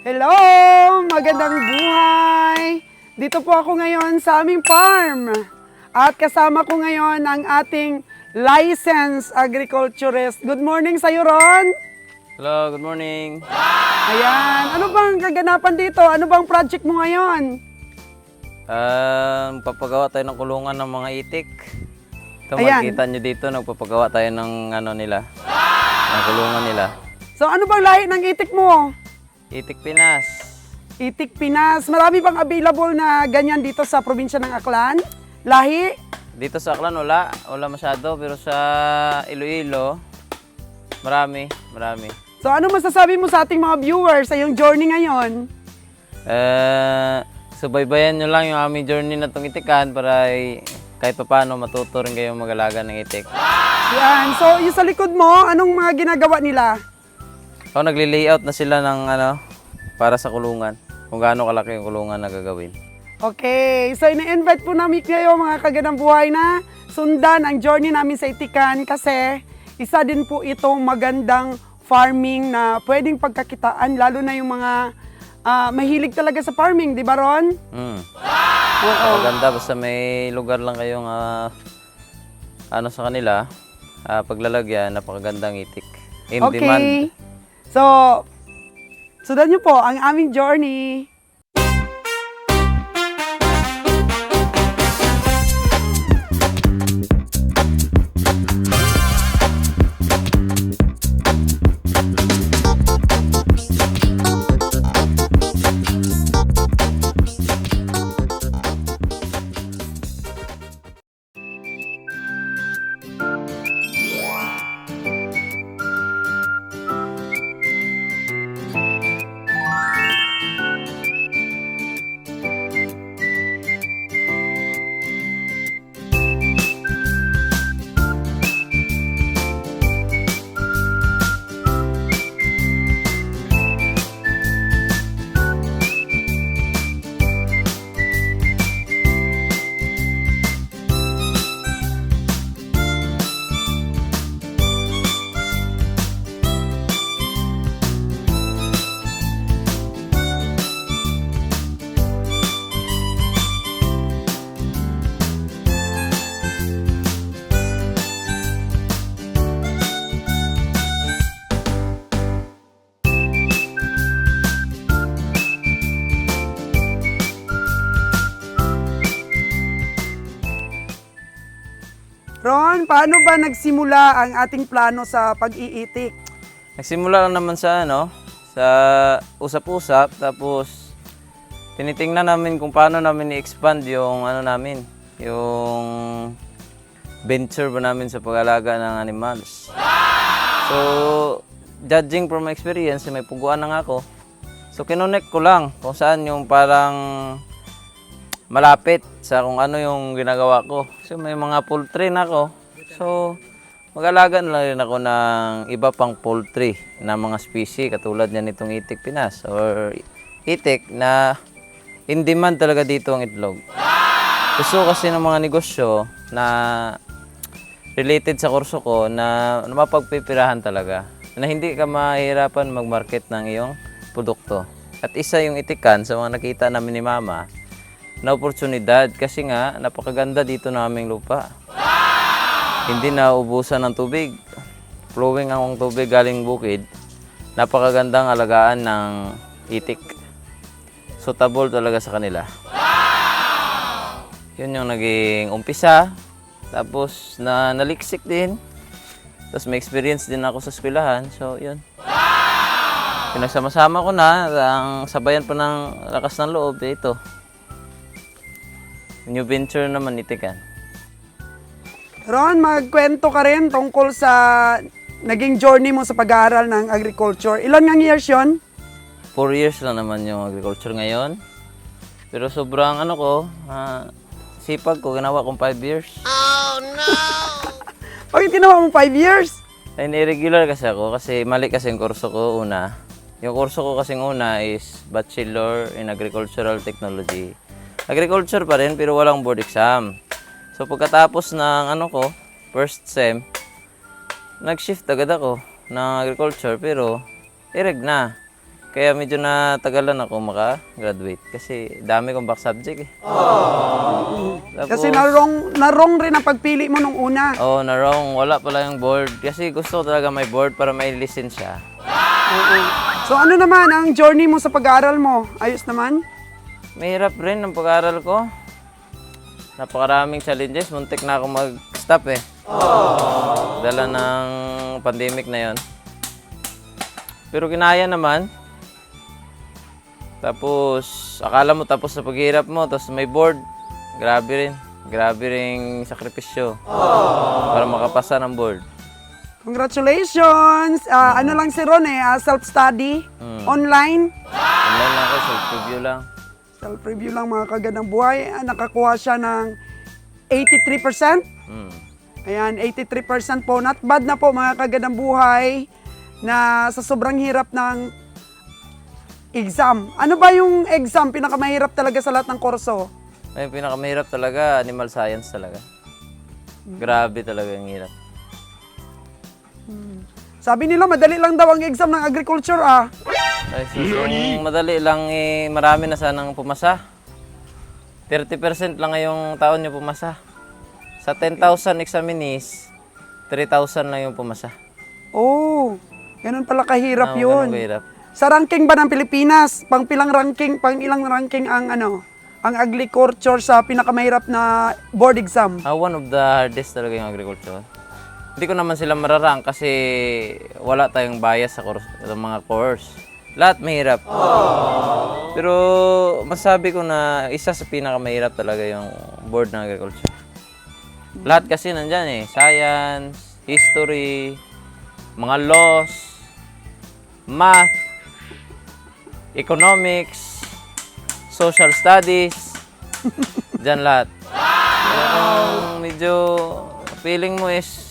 Hello! Magandang buhay! Dito po ako ngayon sa aming farm. At kasama ko ngayon ang ating licensed agriculturist. Good morning sa'yo, Ron! Hello, good morning. Ayan, ano bang kaganapan dito? Ano bang project mo ngayon? Papagawa tayo ng kulungan ng mga itik. Ito, Ayan. makikita nyo dito, nagpapagawa tayo ng ng kulungan nila. So ano bang lahi ng itik mo? Itik Pinas. Itik Pinas. Marami bang available na ganyan dito sa probinsya ng Aklan? Lahi? Dito sa Aklan wala masyado, pero sa Iloilo, marami. So ano masasabi mo sa ating mga viewers sa iyong journey ngayon? Subaybayan nyo lang yung aming journey na itong itikan para kahit paano matuto rin kayong mag-alaga ng itik. Yan. So yung sa likod mo, anong mga ginagawa nila? So, nagli-layout na sila ng para sa kulungan. Kung gaano kalaki yung kulungan na gagawin. Okay, so ini-invite po namin kayo mga kaganang buhay na sundan ang journey namin sa Itikan kasi isa din po itong magandang farming na pwedeng pagkakitaan lalo na yung mga mahilig talaga sa farming, di ba Ron? Oo. Maganda, basta may lugar lang kayong sa kanila, paglalagyan, napakagandang itik. In demand. Okay, so sundan niyo po ang aming journey. Ron, paano ba nagsimula ang ating plano sa pag-iitik? Nagsimula lang naman sa sa usap-usap, tapos tinitingnan namin kung paano namin i-expand yung yung venture ba namin sa pag-alaga ng animals. So, judging from my experience, may puguan na nga ako. So, kinonect ko lang kung saan yung parang malapit sa kung ano yung ginagawa ko. So, may mga poultry na ako. So, mag-alaga na rin ako ng iba pang poultry na mga species katulad niyan itong itik Pinas or itik na in demand talaga dito ang itlog. Gusto kasi ng mga negosyo na related sa kurso ko na mapagpipirahan talaga. Na hindi ka mahirapan mag-market ng iyong produkto. At isa yung itikan sa mga nakita namin ni Mama na oportunidad kasi nga napakaganda dito na aming lupa. Hindi na ubusan ng tubig. Flowing ang tubig galing bukid. Napakagandang alagaan ng itik. Suitable talaga sa kanila. Yun yung naging umpisa. Tapos naliksik din. Tapos may experience din ako sa eskwelahan. So yun. Pinagsama-sama ko na ang sabayan pa ng lakas ng loob ito. New venture naman itikan. Ron, magkwento ka rin tungkol sa naging journey mo sa pag-aaral ng agriculture. Ilan ngang years yun? 4 years lang naman yung agriculture ngayon. Pero sobrang sipag ko, ginawa kong 5 years. Bakit ginawa mo 5 years? And irregular kasi ako kasi mali kasi yung kurso ko una. Yung kurso ko kasing una is Bachelor in Agricultural Technology. Agriculture pa rin pero walang board exam. So pagkatapos ng first sem, nag-shift agad ako ng agriculture pero ireg na. Kaya medyo natagalan ako maka-graduate kasi dami kong back subject eh. Kasi narong rin ang pagpili mo nung una. Oo, na wrong. Wala pala yung board. Kasi gusto ko talaga may board para may lisensya. Oo. So ano naman ang journey mo sa pag-aaral mo? Ayos naman? Mahirap rin ang pag-aaral ko. Napakaraming challenges. Muntik na ako mag-stop eh. Dala ng pandemic na yon. Pero kinaya naman. Tapos, akala mo tapos sa paghihirap mo, tapos may board. Grabe rin. Grabe rin sakripisyo. Para makapasa ng board. Congratulations! Ano lang si Ron self-study, online. Online lang ako, self-review lang. Self-review lang mga kagandang buhay. Nakakuha siya ng 83%. Ayan, 83% po. Not bad na po mga kagandang buhay na sa sobrang hirap ng exam. Ano ba yung exam pinakamahirap talaga sa lahat ng kurso? Ay, pinakamahirap talaga, animal science talaga. Grabe talaga yung hirap. Sabi nila madali lang daw ang exam ng agriculture Ay, so, kung madali lang eh, marami na sanang pumasa. 30% lang ngayong taon yung pumasa. Sa 10,000 examinees, 3,000 lang yung pumasa. Oh, ganun pala kahirap Ganun yun. kahirap. Sa ranking ba ng Pilipinas, pang ilang ranking ang ang agriculture sa pinakamahirap na board exam? One of the hardest talaga yung agriculture. Hindi ko naman sila mararang kasi wala tayong bias sa mga course. Lahat mahirap. Pero masabi ko na isa sa pinakamahirap talaga yung board ng agriculture. Lahat kasi nandyan eh. Science, history, mga laws, math, economics, social studies, dyan lahat. Kung medyo feeling mo is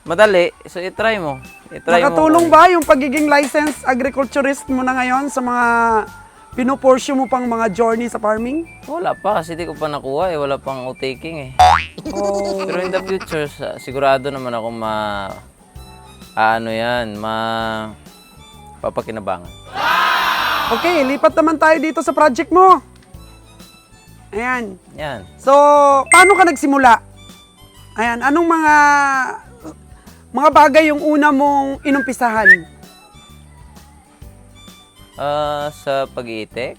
madali, so itry mo. Nakatulong ba yung pagiging licensed agriculturist mo na ngayon sa mga pinupursue mo pang mga journey sa farming? Wala pa kasi di ko pa nakuha eh. Wala pang taking eh. Pero in the future, sigurado naman ako papakinabangan. Okay, lipat naman tayo dito sa project mo. Ayan. Yan. So, paano ka nagsimula? Ayan, anong mga bagay yung una mong inumpisahan? Sa pag-iitik.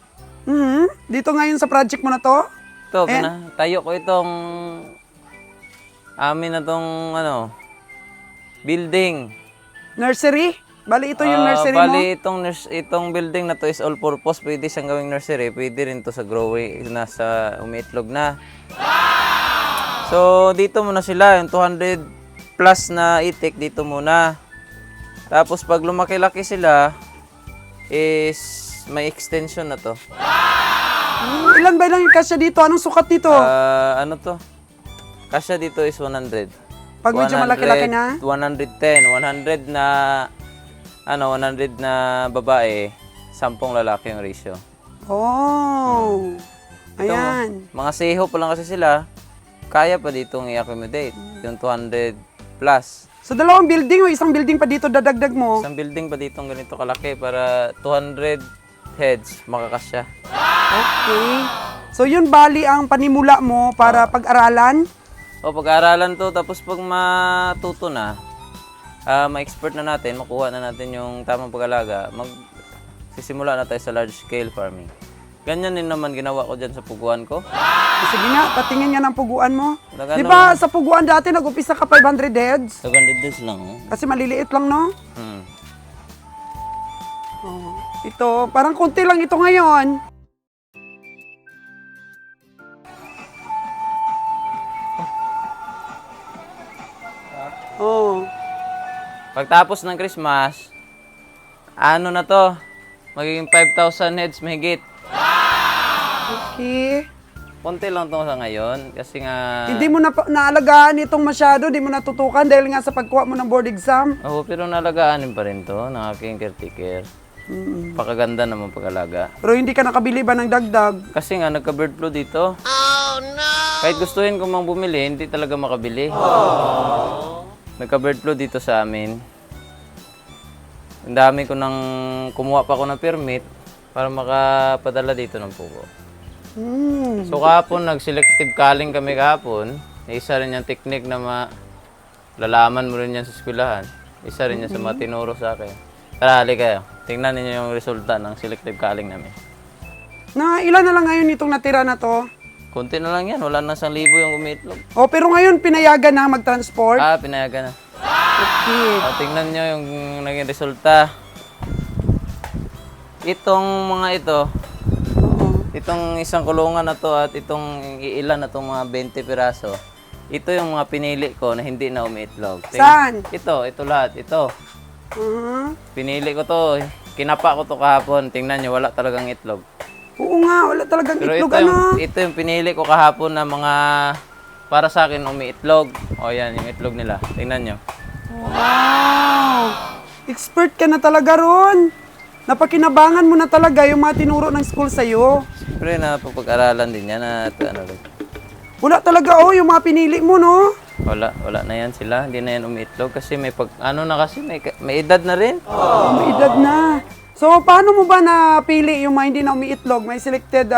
Dito ngayon sa project mo na to? Ito, tayo ko itong amin na tong building. Nursery? Bali ito yung nursery mo? Bali itong building na to is all purpose. Pwede siyang gawing nursery. Pwede rin to sa growing, nasa umiitlog na. So, dito muna sila. Yung 200 plus na itik, dito muna. Tapos, pag lumaki-laki sila, is may extension na to. Ilan ba lang yung kasya dito? Anong sukat dito? Ano to? Kasya dito is 100. Pag medyo malaki-laki na? 110. 100 na babae, 10 lalaki yung ratio. Oh. Ito, Ayan. mga seho pa lang kasi sila, kaya pa ditong i-accommodate. Yung 200 plus. So, dalawang building o isang building pa dito dadagdag mo? Isang building pa ditong ganito kalaki para 200 heads makakasya. Okay. So, yun bali ang panimula mo para pag-aralan? O pag-aaralan to, tapos pag matuto na, ma-expert na natin, makuha na natin yung tamang pag-alaga, sisimula na tayo sa large scale farming. Ganyan din naman ginawa ko dyan sa puguan ko. Sige nga, patingin nga ng puguan mo. Nagano Di ba sa puguan dati nag-upisa ka 500 heads? 200 days lang. Kasi maliliit lang, no? Hmm. Oh. Ito, parang konti lang ito ngayon. Oh. Pagtapos ng Christmas, ano na to? Magiging 5,000 heads mahigit. Okay. Konti lang to sa ngayon kasi nga... Hindi mo na naalagaan itong masyado, hindi mo natutukan dahil nga sa pagkuha mo ng board exam. Oo, pero nalagaanin pa rin to ng aking caretaker. Pakaganda naman pag-alaga. Pero hindi ka nakabili ba ng dagdag? Kasi nga nagka-bird flu dito. Oh no! Kahit gustuhin ko mang bumili, hindi talaga makabili. Nagka-bird flu dito sa amin. ang dami ko nang kumuha pa ako ng permit para makapadala dito ng pugo. So kahapon, nag-selective culling kami kahapon. Isa rin yung technique na lalaman mo rin yan sa eskwelahan. Isa rin yan sa mga tinuro sa akin. Tara, hali kayo. Tingnan ninyo yung resulta ng selective culling namin. Na ilan na lang ngayon itong natira na to? Kunti na lang yan. Wala na 1,000 yung umiitlog. Oh, pero ngayon pinayagan na mag-transport? Pinayagan na. Okay. Tingnan nyo yung naging resulta. Itong mga ito, itong isang kulungan na to at itong iilan na itong mga 20 piraso, ito yung mga pinili ko na hindi na umiitlog. Saan? Ito lahat, ito. Pinili ko to, kinapa ko to kahapon. Tingnan nyo, wala talagang itlog. Oo nga, wala talagang Pero itlog ito yung pinili ko kahapon na mga para sa akin umiitlog. O yan, yung itlog nila. Tingnan nyo. Wow! Expert ka na talaga ron. Napakinabangan mo na talaga yung mga tinuro ng school sa'yo. Siyempre, napapag-aralan din yan at ano rin. Wala talaga yung mga pinili mo, no? Wala na yan sila. Hindi na yan umiitlog kasi may may edad na rin. May edad na. So, paano mo ba napili yung mga hindi na umiitlog? May selected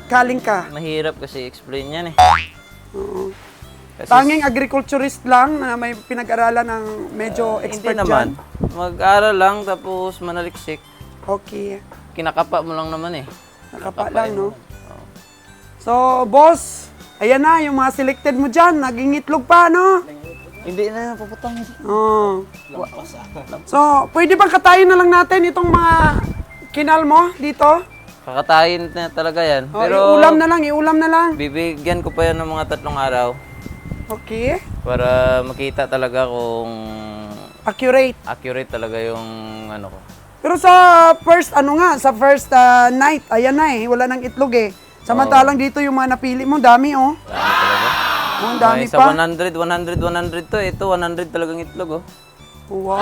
culling ka? Mahirap kasi explain yan eh. Oo. Kasi Tanging agriculturist lang na may pinag-aralan ng medyo hindi expert naman. dyan. Mag-aral lang tapos manaliksik. Okay. Kinakapa mo lang naman eh. Nakapa lang, no? So, boss, ayan na, yung mga selected mo dyan, naging itlog pa, no? Hindi na yan, puputang. Oh. So, pwede bang katayin na lang natin itong mga kinal mo dito? Kakatayin na talaga yan. Oh, Pero iulam na lang. bibigyan ko pa yan ng mga 3 araw Okay. para makita talaga kung Accurate. accurate talaga yung ano ko. Pero sa first night, ayan na wala nang itlog eh. Samantalang dito yung mga napili mo, dami Dami talaga. Oh, ang dami May sa pa. 100 to. Ito 100 talagang itlog oh. Wow!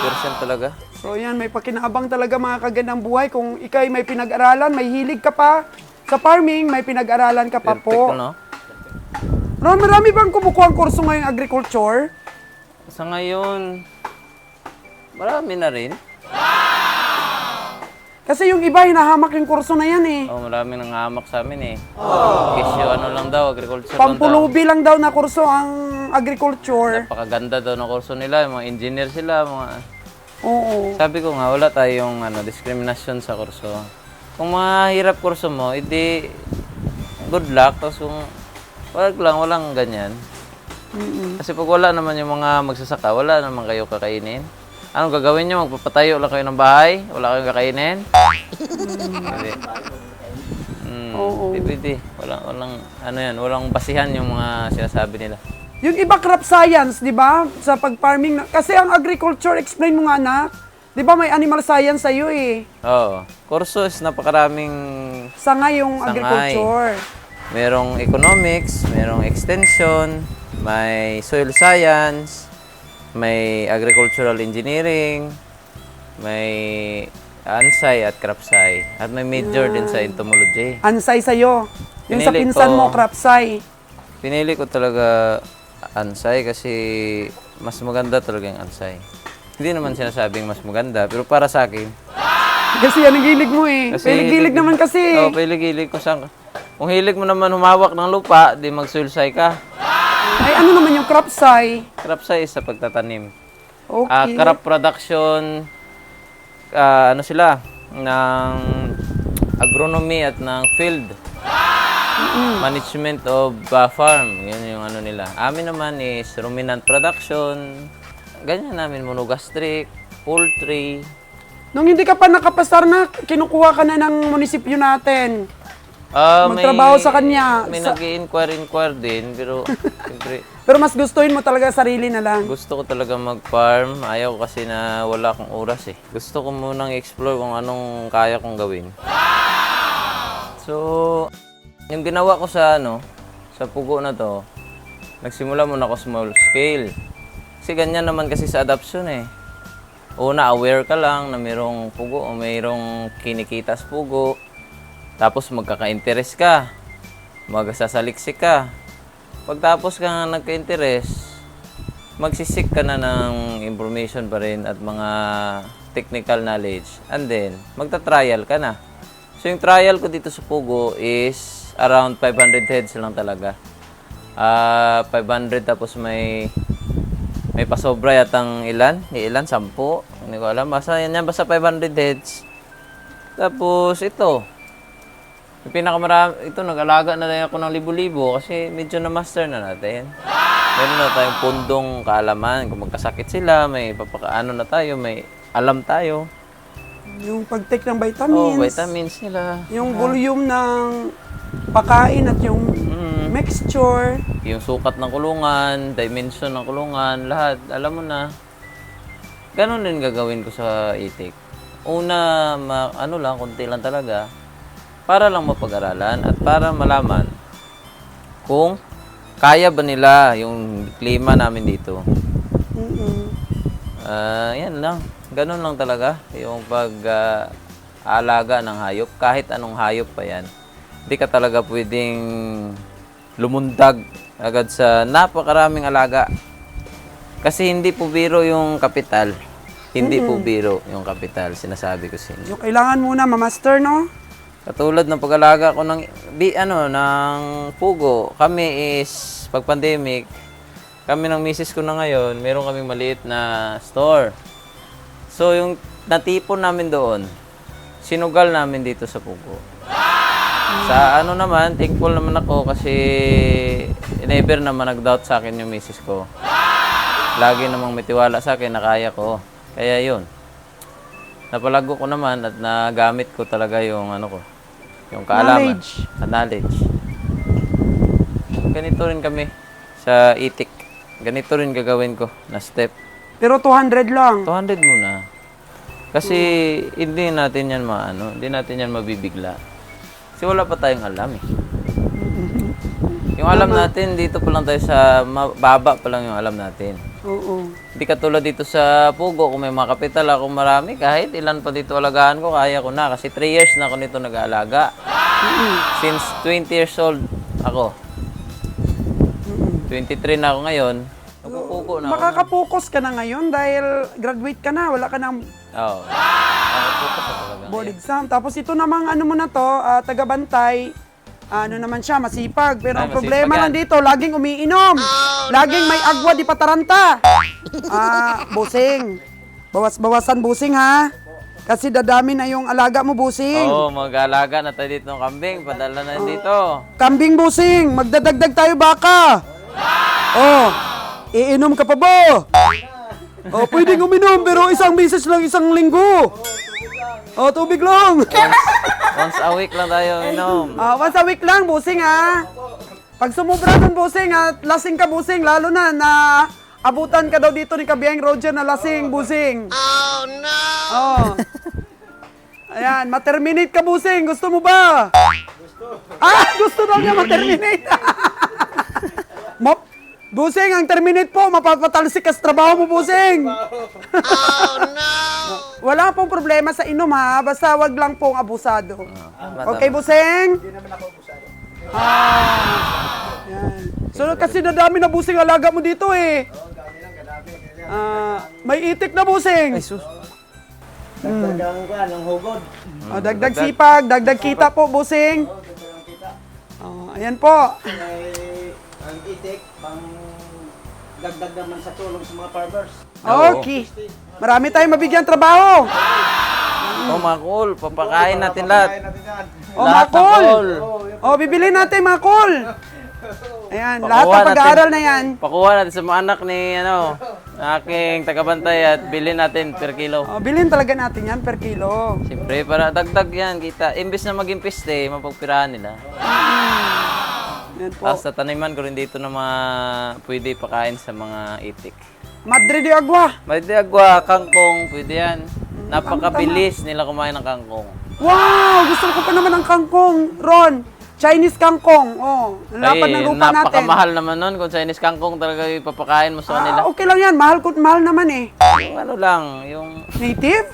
100% talaga. So yan, may pakinabang talaga mga kagandang buhay. Kung ikay may pinag-aralan, may hilig ka pa sa farming, may pinag-aralan ka pa po. Perfect no? Marami bang kumukuha ang kurso ngayong agriculture? Sa ngayon, marami na rin. Kasi yung iba, hinahamak yung kurso na yan eh. Oh, marami nang hamak sa amin eh. Kesyo ano lang daw, agriculture lang daw. Pampulubi lang daw na kurso ang agriculture. Napakaganda daw ng kurso nila, yung mga engineer sila, mga... Oo. Sabi ko nga, wala tayong discrimination sa kurso. Kung mahirap kurso mo, edi good luck. Tapos kung walang ganyan. Kasi pag wala naman yung mga magsasaka, wala naman kayo kakainin. Anong gagawin nyo? Magpapatayo lang kayo ng bahay? Wala kayong kakainin? Hindi. Oo. Pwede. Walang basihan yung mga sinasabi nila. Yung iba crop science, di ba? Sa pag-farming. Kasi ang agriculture, explain mo nga na, di ba may animal science sa'yo eh. Oo. Kurso is napakaraming Sangay yung Sangay. agriculture. merong economics, merong extension, may soil science, may agricultural engineering, may ansay at crop sci. At may major din sa entomology. Ansay sa'yo. Yung sa Pinili pinsan ko- mo, crop sci. Pinili ko talaga ansay kasi mas maganda talaga yung ansay. Hindi naman sinasabing mas maganda, pero para sa akin, Kasi yan ang hilig mo eh. Hilig naman kasi. Oo, hilig ko sa... Kung hilig mo naman humawak ng lupa, di mag-sulsay ka. Ay, ano naman yung crop sci? Crop science sa pagtatanim. Okay. Crop production, sila, ng agronomy at ng field. Management of farm, yun yung ano nila. Amin naman is ruminant production, ganyan namin, monogastric, poultry. Nung hindi ka pa nakapasar na, kinukuha ka na ng munisipyo natin. Magtrabaho sa kanya. May nag-i-inquire din, pero siyempre, Pero mas gustuhin mo talaga sarili na lang. gusto ko talaga mag-farm. Ayaw ko kasi na wala akong oras eh. Gusto ko munang explore kung anong kaya kong gawin. So, yung ginawa ko sa pugo na to, nagsimula muna ako small scale. Kasi ganyan naman kasi sa adoption eh. Una, aware ka lang na mayroong pugo o mayroong kinikitas pugo. Tapos magkaka-interest ka. Magsasaliksik ka. Pagtapos ka nagka-interest, magsisik ka na ng information pa rin at mga technical knowledge. And then, magta-trial ka na. So, yung trial ko dito sa Pugo is around 500 heads lang talaga. 500 tapos may pasobra yatang ilan? Ilan? 10? Hindi ko alam. Basta yan, basta 500 heads. Tapos ito. Yung pinakamarami, ito nag-alaga na rin ako ng libo-libo kasi medyo na-master na natin. Meron na tayong pundong kaalaman. Kung magkasakit sila, may papakaano na tayo, may alam tayo. Yung pag-take ng Oh, vitamins. vitamins nila. Yung volume ng pagkain at yung mixture. Yung sukat ng kulungan, dimension ng kulungan, lahat. Alam mo na. Ganon din gagawin ko sa itik. Una, ano lang, konti lang talaga. Para lang mapag-aralan at para malaman kung kaya ba nila yung klima namin dito. Yan lang. Ganon lang talaga. Yung pag-aalaga ng hayop. Kahit anong hayop pa yan. Hindi ka talaga pwedeng lumundag agad sa napakaraming alaga. Kasi hindi po biro yung kapital. Hindi po biro yung kapital. Sinasabi ko sa inyo. Yung kailangan muna ma-master, no? Katulad ng pag-alaga ko ng ng pugo, kami is pag pandemic, kami ng misis ko na ngayon, meron kaming maliit na store. So yung natipon namin doon, sinugal namin dito sa pugo. Sa ano naman, thankful naman ako kasi never naman nag-doubt sa akin yung misis ko. Lagi namang may tiwala sa akin na kaya ko. Kaya yun. Napalago ko naman at nagamit ko talaga yung ano ko. Yung kaalaman. Knowledge. Ganito rin kami sa itik. Ganito rin gagawin ko na step. Pero 200 lang. 200 muna. Kasi hindi natin yan hindi natin yan mabibigla. Kasi wala pa tayong alam eh. Yung alam natin, dito pa lang tayo sa baba pa lang yung alam natin. Oo. Hindi katulad dito sa Pugo, kung may mga kapital ako marami, kahit ilan pa dito alagaan ko, kaya ko na. Kasi 3 years na ako nito nag-aalaga. Since 20 years old ako. 23 na ako ngayon. Nagpupugo na ako. Makakapokus ka na ngayon dahil graduate ka na. Wala ka ng Oo. Nakapokus na talaga. board exam. Tapos ito namang ano mo na to, taga-bantay. Ano naman siya, masipag. Pero ang Masipag problema yan. lang dito, laging umiinom. Laging may agwa di pataranta. Busing. Bawas-bawasan busing ha. Kasi dadami na yung alaga mo, busing. Oo, mag-aalaga na tayo dito ng kambing. Padala na dito. Kambing busing, magdadagdag tayo baka. Oh, iinom ka pa ba? Oh, pwedeng uminom pero isang beses lang isang linggo. Oh, tubig lang. Once a week lang tayo inom. Once a week lang, busing ha. Pag sumubra ng busing at lasing ka busing, lalo na abutan ka daw dito ni Kabiyang Roger na lasing, busing. Oh, no! Oh. Ayan, ma-terminate ka, busing. Gusto mo ba? Gusto daw niya ma-terminate. Busing, ang terminate po, mapapatalsik ka sa trabaho mo, busing. Oh, no! Wala pong problema sa inom, ha? Basta wag lang pong abusado. Okay, busing? Hindi naman ako abusado. Yan. So, kasi nadami na busing alaga mo dito, eh. May itik na, busing. Ay, sus. Dagdagang ka ng hugod. Dagdag sipag, dagdag kita po, busing. Ayan po. Ang itik, pang dagdag naman sa tulong sa mga farmers. Okay. Marami tayong mabigyan trabaho. Oh, makul. Papakain natin lahat. Lahat makul. Bibili natin makul. Ayan, lahat ng pag-aaral na yan. Pakuha natin sa mga anak ni aking tagabantay at bilhin natin per kilo. Bilhin talaga natin yan per kilo. Siyempre, para dagdag yan kita. Imbis na maging piste, mapagpirahan nila. Ayan po. Tapos sa taniman ko rin dito na mga pwede pakain sa mga itik. Madre de Agua. May agwa, kangkong, pwede yan. Napakabilis nila kumain ng kangkong. Wow! Gusto ko pa naman ng kangkong, Ron. Chinese kangkong. Oh, lapad ng lupa natin. Napakamahal naman nun kung Chinese kangkong talaga yung papakain mo sa kanila. Okay lang yan. Mahal naman eh. Yung ano lang, yung... Native?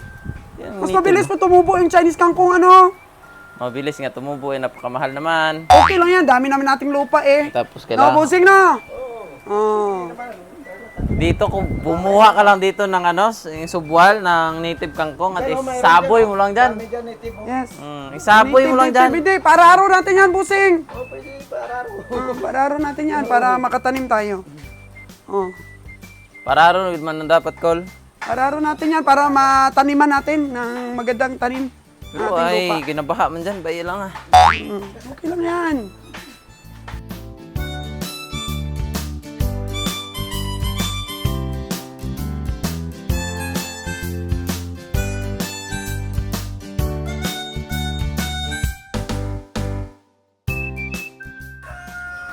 yung Mas native. mabilis pa tumubo yung Chinese kangkong ano. Mabilis nga tumubo, napakamahal naman. Okay lang yan. Dami naman nating lupa eh. Tapos kailangan... Busing na. Oh. Di Dito kung bumuha ka lang dito ng ano, yung subwal ng native kangkong at Pero mayroon isaboy dyan, mo lang dyan. Dami dyan, native. Yes. Isaboy mo lang dyan. Hindi, para araw natin yan, busing. Oh, pwede pararo. Para araw natin yan, para makatanim tayo. Oh. Para ron, man ang dapat call. Para araw natin yan, para mataniman natin ng magandang tanim. Pero Ating lupa. ay, ginabaha man dyan, bayi lang ah. Okay lang yan.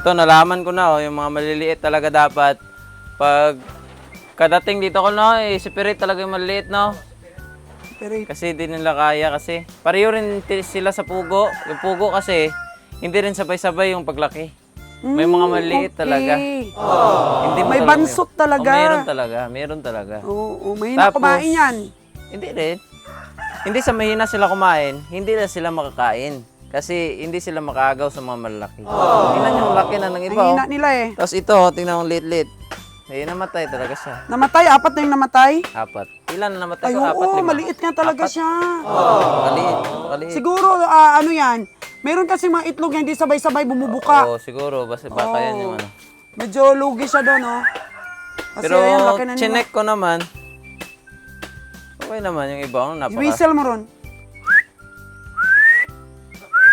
Ito, nalaman ko na, oh, yung mga maliliit talaga dapat. Pag kadating dito ko, no, separate talaga yung maliliit, no? Pero Kasi di nila kaya kasi. Pareho rin sila sa pugo. Yung pugo kasi, hindi rin sabay-sabay yung paglaki. May mga maliliit talaga. Hindi mo May talaga- bansot talaga. Meron talaga. Oo, mahina Tapos, kumain yan. Hindi rin. Hindi sa mahina sila kumain, hindi na sila makakain. Kasi hindi sila makaagaw sa mga malalaki. Tingnan yung laki na ng iba. Ang Oh. hina nila eh. Tapos ito, tingnan mo lit-lit. Eh, namatay talaga siya. Namatay, apat na yung namatay. 4. Ilan na namatay Ay, ko? 4, oo, 5. maliit nga talaga siya. Maliit. Siguro, ano yan, meron kasi mga itlog na hindi sabay-sabay bumubuka. Oo, siguro. Baka yan yung ano. Medyo lugi siya doon, oh. Kasi Pero ayan, laki na nila. chinek ko naman. Okay naman yung iba. Oh, napaka. I-whistle mo ron.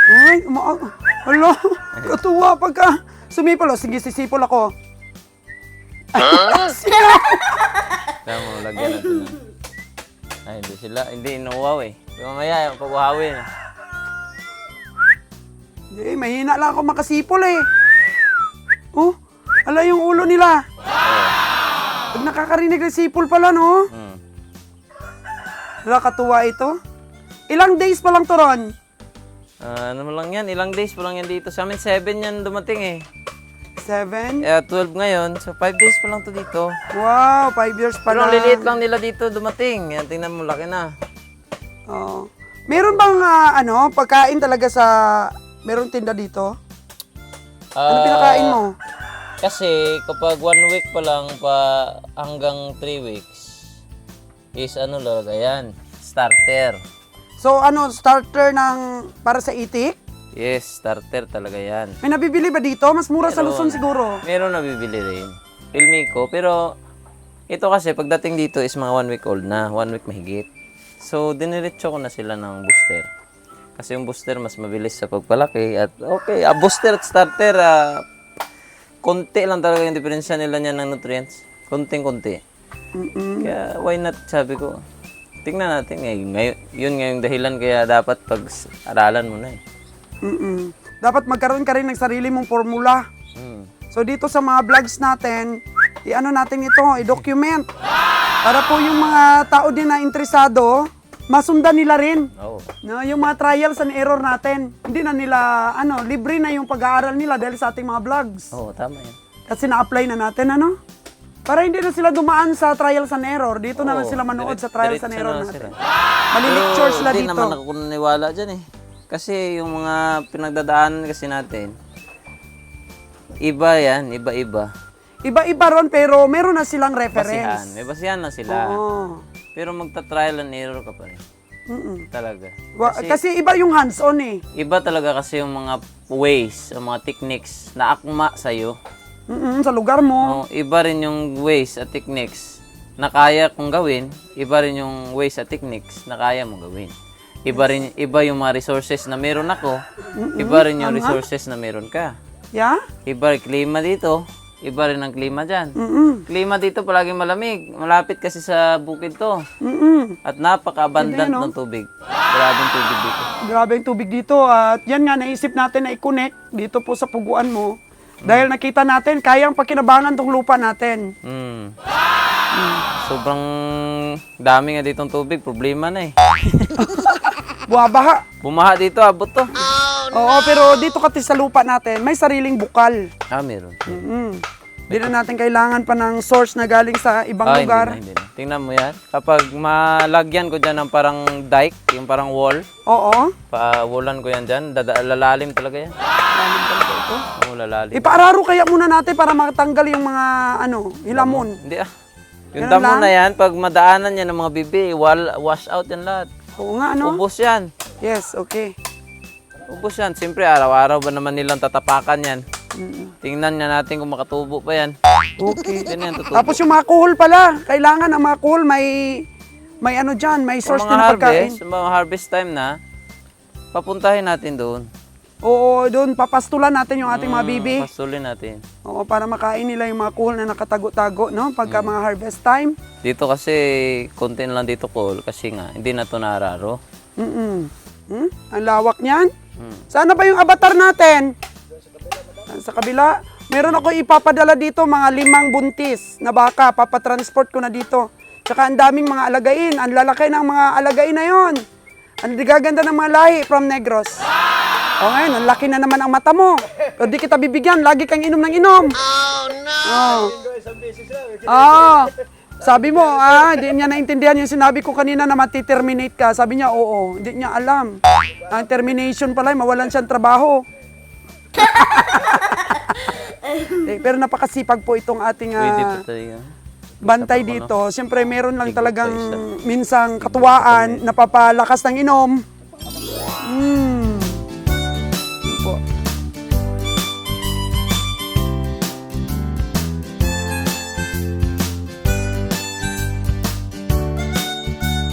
Ay, hala, katuwa pagka sumipol. Oh. Sige, sisipol ako. Kaya mo, lagyan natin. Ay, hindi sila. Hindi inuwaw eh. Pero mamaya, yung pabuhawin. Hindi, mahina lang ako makasipol eh. Oh, ala yung ulo nila. Pag nakakarinig ng sipol pala, no? Hala, katuwa ito. Ilang days pa lang to, Ron? Ano mo lang yan? Ilang days pa lang yan dito. Sa amin, 7 yan dumating eh. 7? 12 ngayon. So, 5 days pa lang to dito. Wow, 5 years pa Pero ang lang. liliit lang nila dito dumating. Yan, tingnan mo, laki na. Oo. Meron bang pagkain talaga sa merong tinda dito? Ano pinakain mo? Kasi kapag 1 week pa lang hanggang 3 weeks is ano talaga yan, starter. So starter ng para sa itik? Yes, starter talaga yan. May nabibili ba dito? Mas mura sa Luzon siguro. Meron nabibili rin. Filmi ko, pero ito kasi pagdating dito is mga 1 week old na, 1 week mahigit. So diniretso ko na sila ng booster. Kasi yung booster mas mabilis sa pagpalaki at okay, booster at starter, konti lang talaga yung diferensya nila niyan ng nutrients. Konting-konti. Kaya why not, sabi ko. Tingnan natin yun nga yung dahilan kaya dapat pag-aralan mo na eh. Dapat magkaroon ka rin ng sarili mong formula. So dito sa mga vlogs natin, natin ito, i-document. Para po yung mga tao din na interesado, masundan nila rin. Oo. No, yung mga trials and error natin. Hindi na nila, libre na yung pag-aaral nila dahil sa ating mga vlogs. Oo, tama yan. Kasi na-apply na natin, Para hindi na sila dumaan sa trials and error. Dito na lang Oo, sila manood sa trials and diretso error na natin. sila. Mali-lecture sila Hindi dito. naman ako naniwala dyan eh. Kasi yung mga pinagdadaanan kasi natin, iba yan, iba-iba. Iba-iba ron, pero meron na silang Basihan. reference. May basihan na sila. Oo. Pero magta-trial and error ka pa rin. Talaga. Kasi iba yung hands-on eh. Iba talaga kasi yung mga ways, yung mga techniques na akma sa'yo. Sa lugar mo. Iba rin yung ways at techniques na kaya kong gawin. Iba rin yung ways at techniques na kaya mong gawin. Iba yung mga resources na meron ako. Iba rin yung resources na meron ka. Yeah? Iba rin klima dito. Iba rin ang klima dyan. Klima dito palaging malamig. Malapit kasi sa bukid to. At napaka-abundant ng tubig. Grabing tubig dito. Grabe yung tubig dito. At yan nga, naisip natin na i-connect dito po sa puguan mo. Dahil nakita natin, kayang pakinabangan tong lupa natin. Sobrang dami nga ditong tubig. Problema na eh. Buwabaha. Bumaha dito, abot to. Oo, pero dito kasi sa lupa natin, may sariling bukal. Meron. Hindi na natin kailangan pa ng source na galing sa ibang lugar. Hindi na. Tingnan mo yan. Kapag malagyan ko dyan ng parang dike, yung parang wall, Oo. pa-wallan ko yan dyan, lalalim talaga yan. Lalim talaga ito. Oo, lalalim. Ipaararo kaya muna natin para matanggal yung mga hilamon. Hindi Yung Ganun damo lang? na yan, pag madaanan yan ng mga bibi, wash out yan lahat. Oo nga, ano? Ubos yan. Yes, okay. Ubos yan. Siyempre, araw-araw ba naman nilang tatapakan yan? Tingnan nga natin kung makatubo pa yan. Okay. Yan yan, tutubo. Tapos yung mga kuhol pala, kailangan ang mga kuhol may ano dyan, may Kung source mga din ng pagkain. harvest, mga harvest time na, papuntahin natin doon. Oo, doon papastulan natin yung ating mga bibi. Pasulin natin. Oo, para makain nila yung mga kuhol na nakatago-tago, no? Pagka mga harvest time. Dito kasi, konti na lang dito call kasi nga, hindi na to nararo. Ang lawak niyan. Sana ba yung avatar natin? Sa kabila. Meron ako ipapadala dito, mga 5 buntis na baka. Papatransport ko na dito. Tsaka ang daming mga alagain. Ang lalaki ng mga alagain na yon. Ang gaganda ng mga lahi from Negros. O ngayon, ang laki na naman ang mata mo. O di kita bibigyan, lagi kang inom ng inom. Oh, no! Sabi mo, hindi niya naintindihan yung sinabi ko kanina na matiterminate ka. Sabi niya, oo, hindi niya alam. Ang termination pala, mawalan siyang trabaho. Pero napakasipag po itong ating Pwede pa tayo. bantay dito. Siyempre, meron lang talagang minsang katuwaan, napapalakas ng inom.